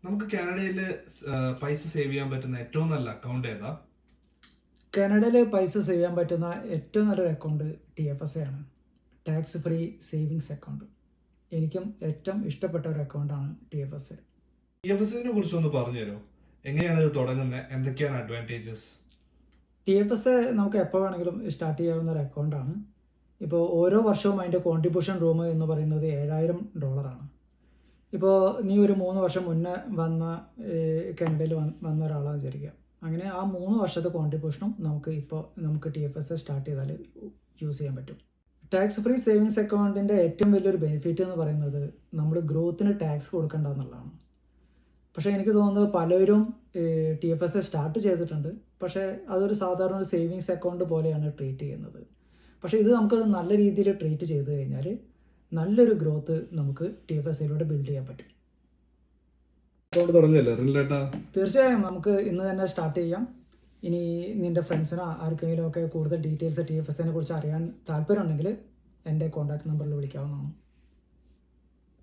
നമുക്ക് കാനഡയിൽ പൈസ സേവ് ചെയ്യാൻ പറ്റുന്ന ഏറ്റവും നല്ല അക്കൗണ്ട് ഏതാ? കാനഡയിൽ പൈസ സേവ് ചെയ്യാൻ പറ്റുന്ന ഏറ്റവും നല്ലൊരു അക്കൗണ്ട് TFSA ആണ്, ടാക്സ് ഫ്രീ സേവിങ്സ് അക്കൗണ്ട്. എനിക്കും ഏറ്റവും ഇഷ്ടപ്പെട്ട ഒരു അക്കൗണ്ടാണ് TFSA. TFSA കുറിച്ച് ഒന്ന് പറഞ്ഞു തരുമോ? എങ്ങനെയാണ് ഇത് തുടങ്ങുന്നത്? എന്തൊക്കെയാണ് അഡ്വാൻറ്റേജസ്? TFSA നമുക്ക് എപ്പോൾ വേണമെങ്കിലും സ്റ്റാർട്ട് ചെയ്യാവുന്ന ഒരു അക്കൗണ്ടാണ്. ഇപ്പോൾ ഓരോ വർഷവും അതിൻ്റെ കോൺട്രിബ്യൂഷൻ റൂം എന്ന് പറയുന്നത് $7,000. ഇപ്പോൾ നീ ഒരു 3 വർഷം മുന്നേ വന്ന കാനഡയിൽ വന്ന ഒരാളാണ് വിചാരിക്കുക. അങ്ങനെ ആ 3 വർഷത്തെ കോൺട്രിബ്യൂഷനും നമുക്ക് TFSA സ്റ്റാർട്ട് ചെയ്താൽ യൂസ് ചെയ്യാൻ പറ്റും. ടാക്സ് ഫ്രീ സേവിങ്സ് അക്കൗണ്ടിൻ്റെ ഏറ്റവും വലിയൊരു ബെനിഫിറ്റ് എന്ന് പറയുന്നത് നമ്മൾ ഗ്രോത്തിന് ടാക്സ് കൊടുക്കേണ്ട എന്നുള്ളതാണ്. പക്ഷേ എനിക്ക് തോന്നുന്നത് പലരും TFSA സ്റ്റാർട്ട് ചെയ്തിട്ടുണ്ട്, പക്ഷേ അതൊരു സാധാരണ ഒരു സേവിങ്സ് അക്കൗണ്ട് പോലെയാണ് ട്രീറ്റ് ചെയ്യുന്നത്. പക്ഷേ ഇത് നമുക്കത് നല്ല രീതിയിൽ ട്രീറ്റ് ചെയ്ത് കഴിഞ്ഞാൽ നല്ലൊരു ഗ്രോത്ത് നമുക്ക് TFSAയിലൂടെ ബിൽഡ് ചെയ്യാൻ പറ്റും. തീർച്ചയായും നമുക്ക് ഇന്ന് തന്നെ സ്റ്റാർട്ട് ചെയ്യാം. ഇനി നിൻ്റെ ഫ്രണ്ട്സിനോ ആർക്കെങ്കിലും ഒക്കെ കൂടുതൽ ഡീറ്റെയിൽസ് TFSAനെ കുറിച്ച് അറിയാൻ താല്പര്യമുണ്ടെങ്കിൽ എൻ്റെ കോൺടാക്ട് നമ്പറിൽ വിളിക്കാവുന്നതാണ്.